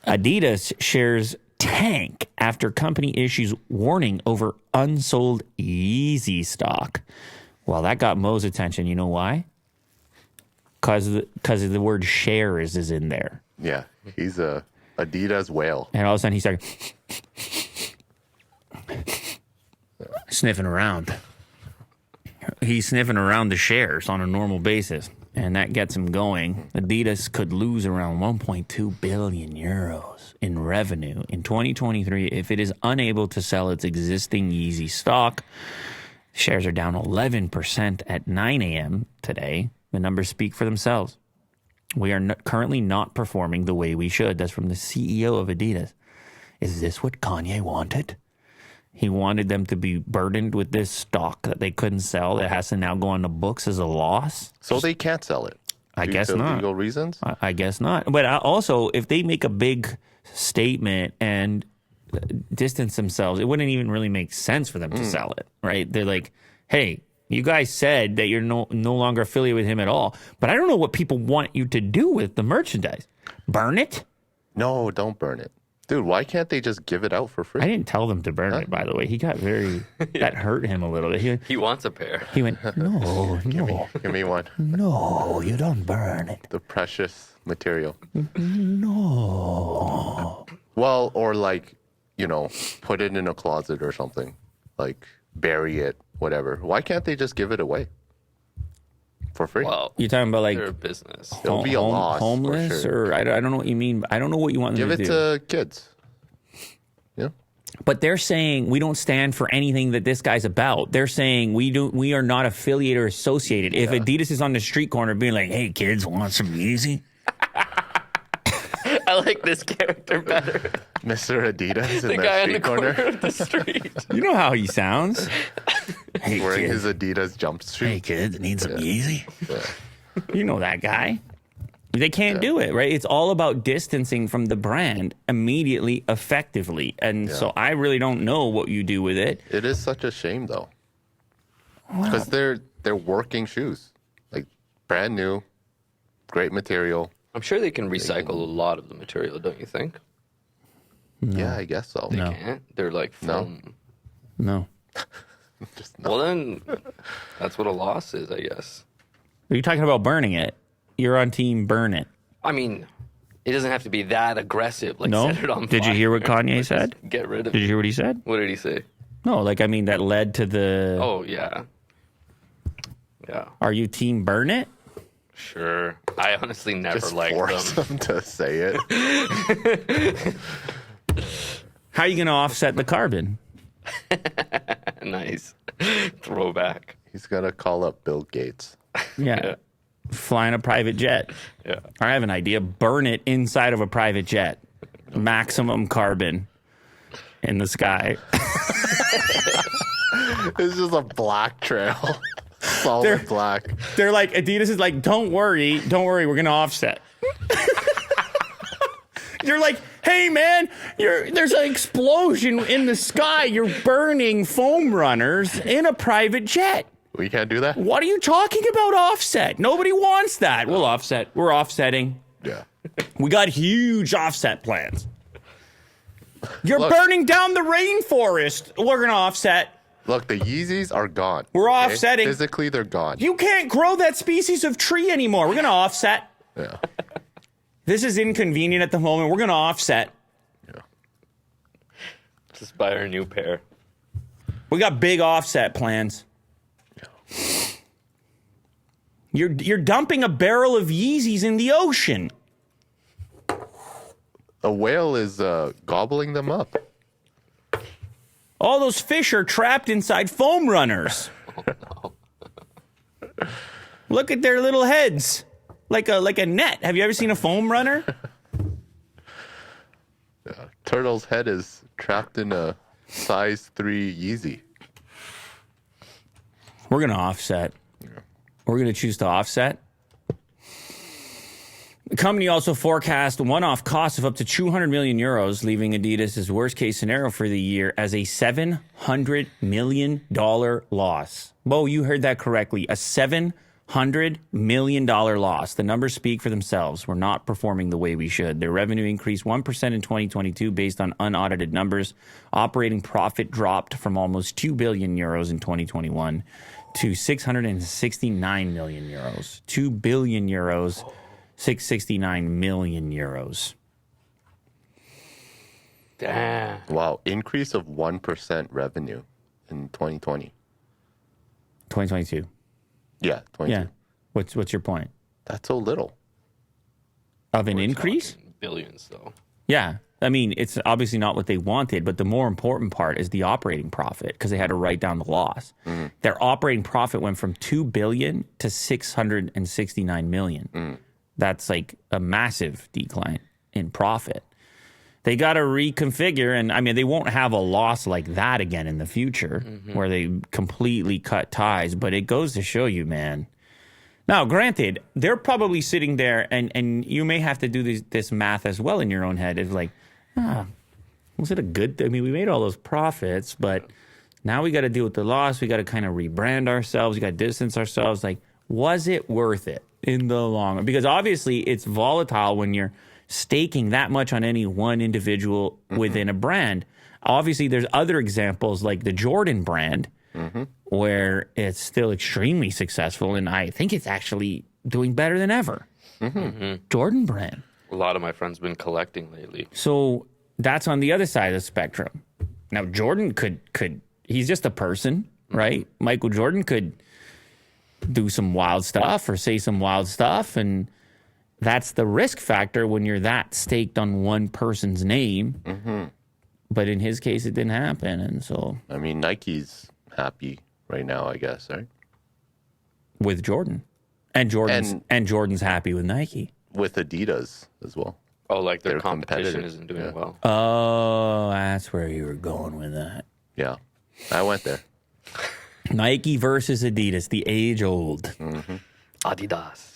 Adidas shares tank after company issues warning over unsold Yeezy stock. Well, that got Mo's attention. You know why? Because the word shares is in there. Yeah, he's a Adidas whale. And all of a sudden he started sniffing around. He's sniffing around the shares on a normal basis. And that gets him going. Adidas could lose around 1.2 billion euros in revenue in 2023 if it is unable to sell its existing Yeezy stock. Shares are down 11% at 9 a.m. today. The numbers speak for themselves. We are currently not performing the way we should. That's from the CEO of Adidas. Is this what Kanye wanted? He wanted them to be burdened with this stock that they couldn't sell that has to now go on the books as a loss. So they can't sell it. I guess not. Legal reasons? I guess not. But also, if they make a big statement and distance themselves, it wouldn't even really make sense for them to sell it, right? They're like, hey, you guys said that you're no longer affiliated with him at all. But I don't know what people want you to do with the merchandise. Burn it? No, don't burn it. Dude, why can't they just give it out for free? I didn't tell them to burn it, by the way. He got very... That hurt him a little bit. He wants a pair. He went, no. Give me one. No, you don't burn it. The precious material. No. Well, or like, put it in a closet or something. Like, bury it, whatever. Why can't they just give it away? For free? Well, you're talking about like they're a business. It'll be a loss. Homeless, for sure. or I don't know what you mean. I don't know what you want them Give to it do. to kids. Yeah. But they're saying we don't stand for anything that this guy's about. They're saying we are not affiliated or associated. If Adidas is on the street corner being like, "Hey kids, want some Yeezy?" I like this character better. Mr. Adidas in The guy on the street corner of the street. You know how he sounds. Hey wearing kids, his Adidas jumpsuit. hey kids, need some Yeezy? Yeah. You know that guy. They can't do it, right? It's all about distancing from the brand immediately, effectively. And so I really don't know what you do with it. It is such a shame, though. Because they're working shoes. Like, brand new, great material. I'm sure they can recycle a lot of the material, don't you think? No. Yeah, I guess so. They No. can't? They're like foam. No. Just not. Well, then, that's what a loss is, I guess. Are you talking about burning it? You're on team burn it. I mean, it doesn't have to be that aggressive. Like, No? set it on Did you fire. hear what Kanye Like, said? just get rid of Did it. you hear what he said? What did he say? No, like, I mean, that led to the... Oh, yeah. Yeah, Are you team burn it? sure. I honestly never Just liked force them. them to say it. How are you going to offset the carbon? Nice. Throwback. He's got to call up Bill Gates. Yeah. Flying a private jet. Yeah. I have an idea. Burn it inside of a private jet. Maximum carbon in the sky. It's just a black trail. Solid They're- black. They're like, Adidas is like, don't worry, we're going to offset. You're like, hey man, there's an explosion in the sky. You're burning foam runners in a private jet. We can't do that? What are you talking about offset? Nobody wants that. We'll offset. We're offsetting. Yeah. We got huge offset plans. You're Look. burning down the rainforest. We're going to offset. Look, the Yeezys are gone. We're okay? offsetting. Physically, they're gone. You can't grow that species of tree anymore. We're going to offset. Yeah. This is inconvenient at the moment. We're going to offset. Yeah. Just buy her a new pair. We got big offset plans. You're dumping a barrel of Yeezys in the ocean. A whale is gobbling them up. All those fish are trapped inside foam runners. Look at their little heads. Like a net. Have you ever seen a foam runner? Turtle's head is trapped in a size 3 Yeezy. We're going to offset. We're going to choose to offset. The company also forecast one-off costs of up to 200 million euros, leaving Adidas' worst-case scenario for the year as a $700 million loss. Bo, you heard that correctly. A $700 $100 million loss. The numbers speak for themselves. We're not performing the way we should. Their revenue increased 1% in 2022 based on unaudited numbers. Operating profit dropped from almost 2 billion euros in 2021 to 669 million euros. 2 billion euros, 669 million euros. Damn. Wow, increase of 1% revenue in 2020. 2022. Yeah, 22. Yeah. What's your point? That's so little. Of an We're increase? talking billions, though. Yeah. I mean, it's obviously not what they wanted, but the more important part is the operating profit because they had to write down the loss. Their operating profit went from 2 billion to 669 million. That's like a massive decline in profit. They got to reconfigure, and I mean, they won't have a loss like that again in the future where they completely cut ties, but it goes to show you, man. Now, granted, they're probably sitting there, and you may have to do this math as well in your own head. It's like, was it a good I mean, we made all those profits, but now we got to deal with the loss. We got to kind of rebrand ourselves. We got to distance ourselves. Like, was it worth it in the long run? Because obviously it's volatile when you're staking that much on any one individual within a brand. Obviously, there's other examples like the Jordan brand where it's still extremely successful, and I think it's actually doing better than ever. Jordan brand. A lot of my friends been collecting lately. So that's on the other side of the spectrum. Now, Jordan could he's just a person, right? Michael Jordan could do some wild stuff or say some wild stuff, and that's the risk factor when you're that staked on one person's name. But in his case, it didn't happen. And so, I mean, Nike's happy right now, I guess, right? with Jordan, and Jordan's happy with Nike. With Adidas as well. Oh, like their They're competition competitive. isn't doing Yeah. well. Oh, that's where you were going with that. Yeah, I went there. Nike versus Adidas, the age old. Adidas.